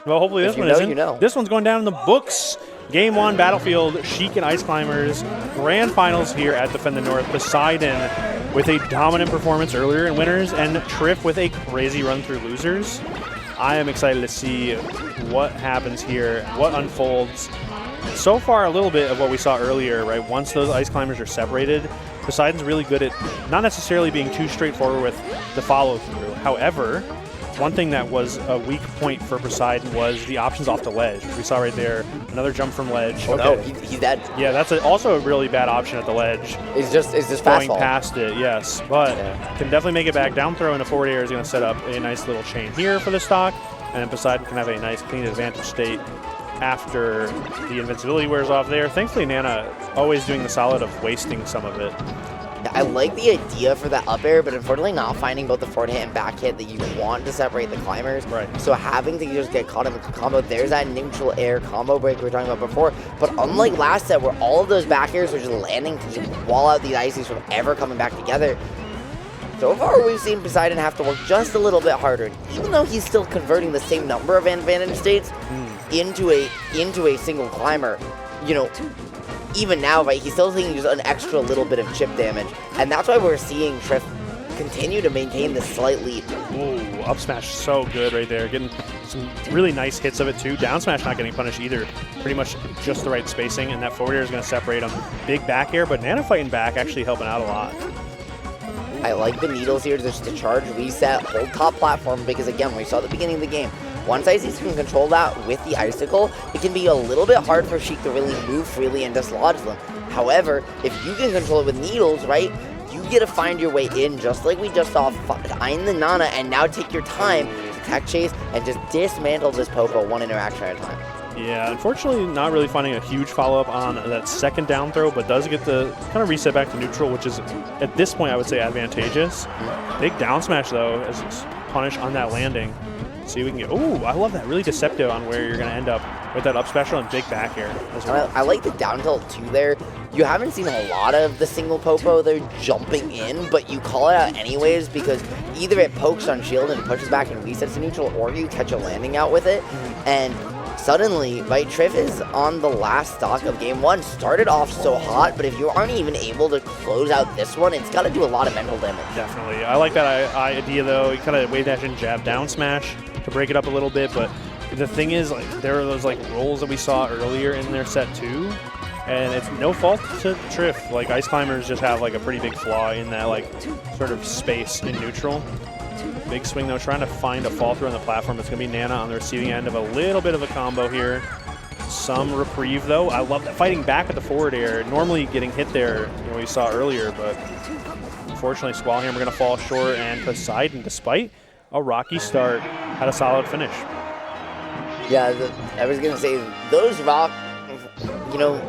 Well, hopefully this one isn't. You know. This one's going down in the books. Game 1, Battlefield, Sheik and Ice Climbers, grand finals here at Defend the North. Poseidon with a dominant performance earlier in winners, and Triff with a crazy run through losers. I am excited to see what happens here, what unfolds. So far, a little bit of what we saw earlier, right? Once those Ice Climbers are separated, Poseidon's really good at not necessarily being too straightforward with the follow-through. However, one thing that was a weak point for Poseidon was the options off the ledge. We saw right there, another jump from ledge. Oh, no, he's dead. Yeah, that's also a really bad option at the ledge. It's just going fastball. Past it, yes. But can definitely make it back. Down throw in the forward air is going to set up a nice little chain here for the stock. And then Poseidon can have a nice clean advantage state after the invincibility wears off there. Thankfully, Nana always doing the solid of wasting some of it. I like the idea for that up air, but unfortunately not finding both the forward hit and back hit that you want to separate the climbers. Right. So having to just get caught in the combo, there's that neutral air combo break we were talking about before. But unlike last set where all of those back airs are just landing to just wall out the ices from ever coming back together, so far we've seen Poseidon have to work just a little bit harder. Even though he's still converting the same number of advantage states into a single climber, you know, even now, right, he's still taking just an extra little bit of chip damage. And that's why we're seeing Triff continue to maintain this slight lead. Ooh, up smash so good right there. Getting some really nice hits of it too. Down smash not getting punished either. Pretty much just the right spacing, and that forward air is going to separate them. Big back air, but Nana fighting back actually helping out a lot. I like the needles here just to charge, reset, hold top platform, because again, we saw at the beginning of the game, once Ices can control that with the icicle, it can be a little bit hard for Sheik to really move freely and dislodge them. However, if you can control it with needles, right, you get to find your way in, just like we just saw in the Nana, and now take your time to tech chase and just dismantle this Popo one interaction at a time. Yeah, unfortunately not really finding a huge follow-up on that second down throw, but does get the kind of reset back to neutral, which is, at this point, I would say advantageous. Big down smash, though, as it's punish on that landing. See if we can get, ooh, I love that. Really deceptive on where you're going to end up with that up special and big back air as well. I like the down tilt too there. You haven't seen a lot of the single Popo there jumping in, but you call it out anyways because either it pokes on shield and pushes back and resets to neutral, or you catch a landing out with it. And suddenly, right, Triff is on the last stock of game 1. Started off so hot, but if you aren't even able to close out this one, it's got to do a lot of mental damage. Definitely. I like that idea, though. You kind of wave dash and jab down smash to break it up a little bit, but the thing is, like, there are those like rolls that we saw earlier in their set too, and it's no fault to Triff. Like, Ice Climbers just have like a pretty big flaw in that like sort of space in neutral. Big swing though, trying to find a fall through on the platform. It's going to be Nana on the receiving end of a little bit of a combo here. Some reprieve though. I love that fighting back with the forward air. Normally getting hit there, you know, we saw earlier, but unfortunately Squall Hammer going to fall short, and Poseidon, despite a rocky start, had a solid finish. Yeah, I was going to say, those rocks, you know,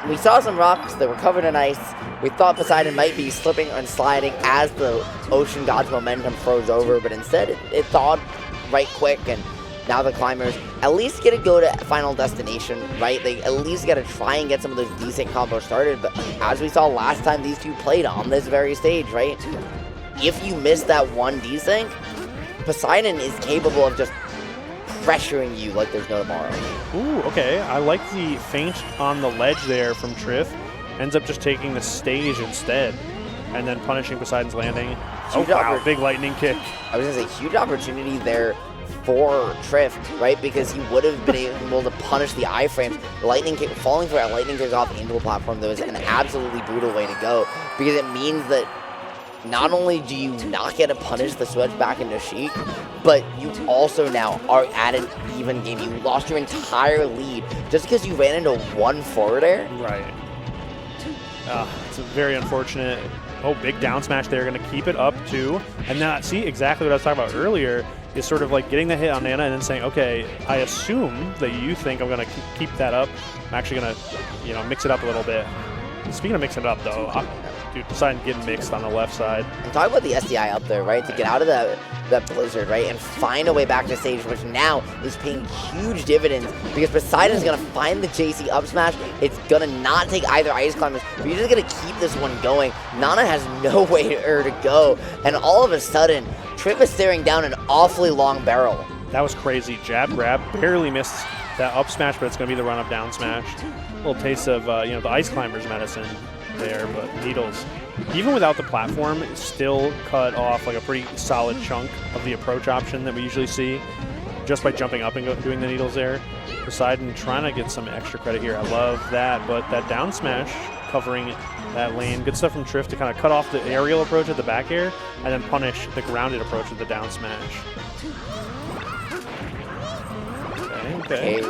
we saw some rocks that were covered in ice. We thought Poseidon might be slipping and sliding as the Ocean God's momentum froze over, but instead it thawed right quick, and now the climbers at least get to go to final destination, right? They at least got to try and get some of those decent combos started, but as we saw last time these two played on this very stage, right? If you miss that one desync, Poseidon is capable of just pressuring you like there's no tomorrow. Ooh, okay. I like the feint on the ledge there from Triff. Ends up just taking the stage instead, and then punishing Poseidon's landing. Oh, wow, big lightning kick. I was going to say, huge opportunity there for Triff, right? Because he would have been able to punish the iframes. Lightning kick, falling for that lightning kick off into a platform, that was an absolutely brutal way to go, because it means that not only do you not get to punish the switch back into Sheik, but you also now are at an even game. You lost your entire lead just because you ran into one forward air. Right. It's very unfortunate. Oh, big down smash there. Going to keep it up too. And now, see, exactly what I was talking about earlier is sort of like getting the hit on Nana and then saying, okay, I assume that you think I'm going to keep that up. I'm actually going to, you know, mix it up a little bit. Speaking of mixing it up, though, dude, Poseidon getting mixed on the left side. I'm talking about the SDI up there, right? To get out of that blizzard, right? And find a way back to stage, which now is paying huge dividends because Poseidon's going to find the JC up smash. It's going to not take either Ice Climbers, but you're just going to keep this one going. Nana has nowhere to go. And all of a sudden, Triff is staring down an awfully long barrel. That was crazy. Jab, grab, barely missed that up smash, but it's going to be the run-up down smash. A little taste of, you know, the Ice Climber's medicine there, but needles. Even without the platform, it still cut off like a pretty solid chunk of the approach option that we usually see just by jumping up and doing the needles there. Poseidon trying to get some extra credit here. I love that, but that down smash covering that lane. Good stuff from Triff to kind of cut off the aerial approach at the back air and then punish the grounded approach with the down smash. Okay.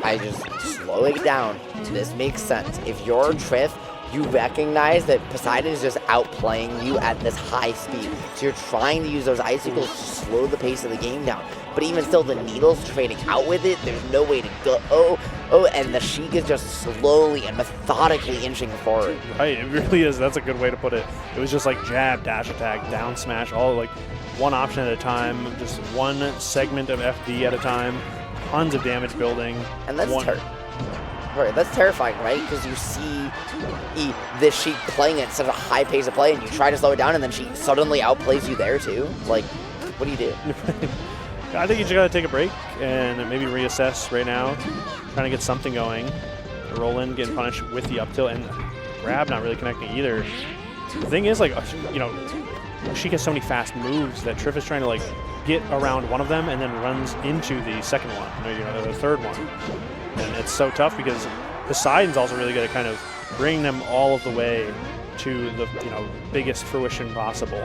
I just slow it down. This makes sense. If you're Triff, you recognize that Poseidon is just outplaying you at this high speed. So you're trying to use those icicles to slow the pace of the game down. But even still, the needles trading out with it, there's no way to go. And the Sheik is just slowly and methodically inching forward. Right, it really is. That's a good way to put it. It was just like jab, dash attack, down smash, all like one option at a time, just one segment of FD at a time, tons of damage building. And that's that's terrifying, right? Because you see this Sheik playing at such a high pace of play, and you try to slow it down, and then she suddenly outplays you there too. Like, what do you do? I think you just got to take a break and maybe reassess right now, trying to get something going. Roll in, getting punished with the up tilt, and grab not really connecting either. The thing is, like, you know, Sheik has so many fast moves that Triff is trying to like get around one of them and then runs into the second one, or, you know, the third one. And it's so tough because Poseidon's also really good at kind of bringing them all of the way to the, you know, biggest fruition possible.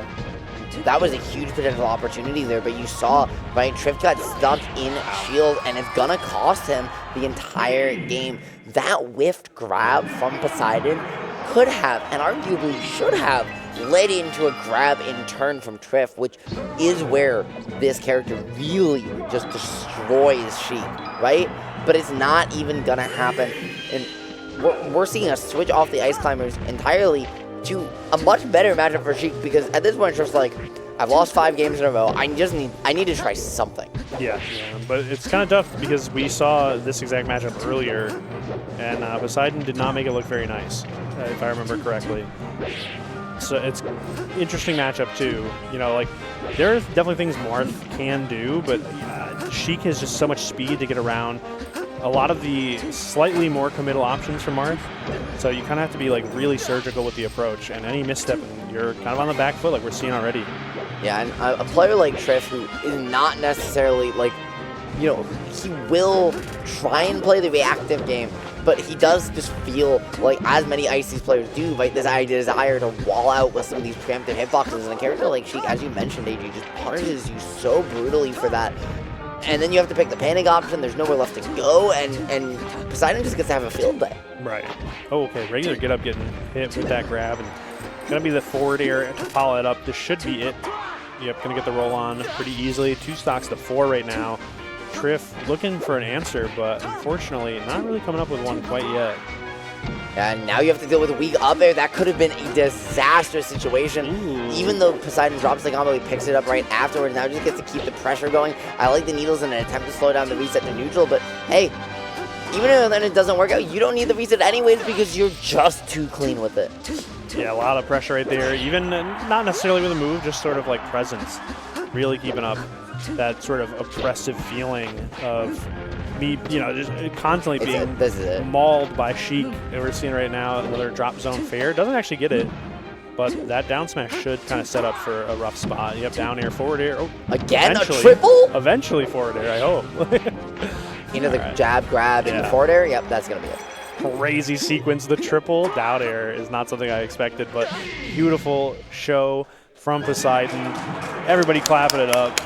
That was a huge potential opportunity there, but you saw, right, Triff got stuck in shield, and it's gonna cost him the entire game. That whiffed grab from Poseidon could have, and arguably should have, led into a grab in turn from Triff, which is where this character really just destroys Sheik, right? But it's not even gonna happen, and we're seeing a switch off the Ice Climbers entirely to a much better matchup for Sheik, because at this point Triff's like, I've lost 5 games in a row. I need to try something. Yeah, but it's kind of tough because we saw this exact matchup earlier, and Poseidon did not make it look very nice, if I remember correctly. So it's interesting matchup too. You know, like there are definitely things Marth can do, but Sheik has just so much speed to get around a lot of the slightly more committal options from Marth. So you kind of have to be like really surgical with the approach, and any misstep, you're kind of on the back foot, like we're seeing already. Yeah, and a player like Triff, who is not necessarily like, you know, he will try and play the reactive game, but he does just feel like, as many Ices players do, like this desire to wall out with some of these preemptive hitboxes, and a character like Sheik, as you mentioned, AJ, just punishes you so brutally for that. And then you have to pick the panic option, there's nowhere left to go, and Poseidon just gets to have a field day. Right. Oh, okay, regular get up getting hit with that grab, and gonna be the forward air to follow it up. This should be it. Yep, gonna get the roll on pretty easily. 2 stocks to 4 right now. Triff looking for an answer, but unfortunately not really coming up with one quite yet. And now you have to deal with a weak up air. That could have been a disastrous situation. Ooh. Even though Poseidon drops the combo, he picks it up right afterwards. Now just gets to keep the pressure going. I like the needles in an attempt to slow down the reset to neutral, but hey, even if then it doesn't work out, you don't need the reset anyways because you're just too clean with it. Yeah, a lot of pressure right there. Even not necessarily with a move, just sort of like presence. Really keeping up that sort of oppressive feeling of me, you know, just constantly being mauled by Sheik that we're seeing right now. Another drop zone fair. Doesn't actually get it, but that down smash should kind of set up for a rough spot. You have down air, forward air. Oh, again, a triple? Eventually forward air, I hope. Into the jab, grab, into forward air. Yep, that's going to be it. Crazy sequence. The triple down air is not something I expected, but beautiful show from Poseidon. Everybody clapping it up.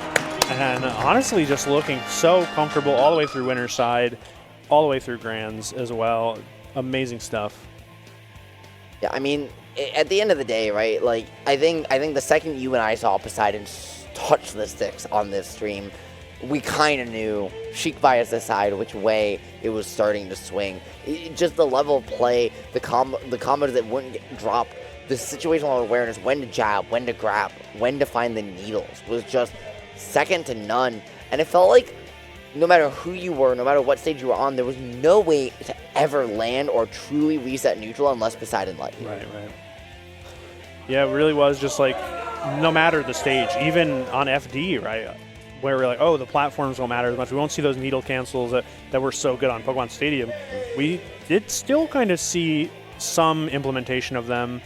And honestly, just looking so comfortable all the way through winner's side, all the way through grands as well. Amazing stuff. Yeah, I mean, at the end of the day, right? Like, I think the second you and I saw Poseidon touch the sticks on this stream, we kind of knew, Sheik by his side, which way it was starting to swing. Just the level of play, the combos that wouldn't get dropped, the situational awareness, when to jab, when to grab, when to find the needles, was just second to none. And it felt like no matter who you were, no matter what stage you were on, there was no way to ever land or truly reset neutral unless Poseidon let you. Right. Yeah, it really was just like, no matter the stage, even on FD, right? where we're like, oh, the platforms won't matter as much. We won't see those needle cancels that were so good on Pokemon Stadium. We did still kind of see some implementation of them,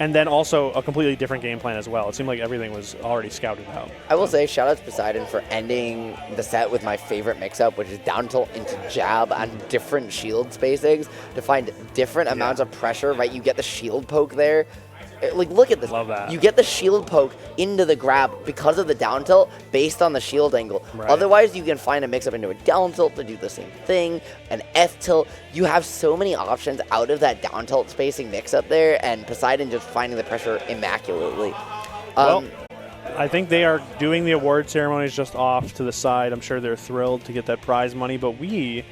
and then also a completely different game plan as well. It seemed like everything was already scouted out. I will say, shout out to Poseidon for ending the set with my favorite mix-up, which is down tilt into jab on different shield spacings to find different amounts of pressure, right? You get the shield poke there. Like, look at this. Love that. You get the shield poke into the grab because of the down tilt based on the shield angle. Right. Otherwise, you can find a mix-up into a down tilt to do the same thing, an F tilt. You have so many options out of that down tilt spacing mix-up there, and Poseidon just finding the pressure immaculately. Well, I think they are doing the award ceremonies just off to the side. I'm sure they're thrilled to get that prize money, but we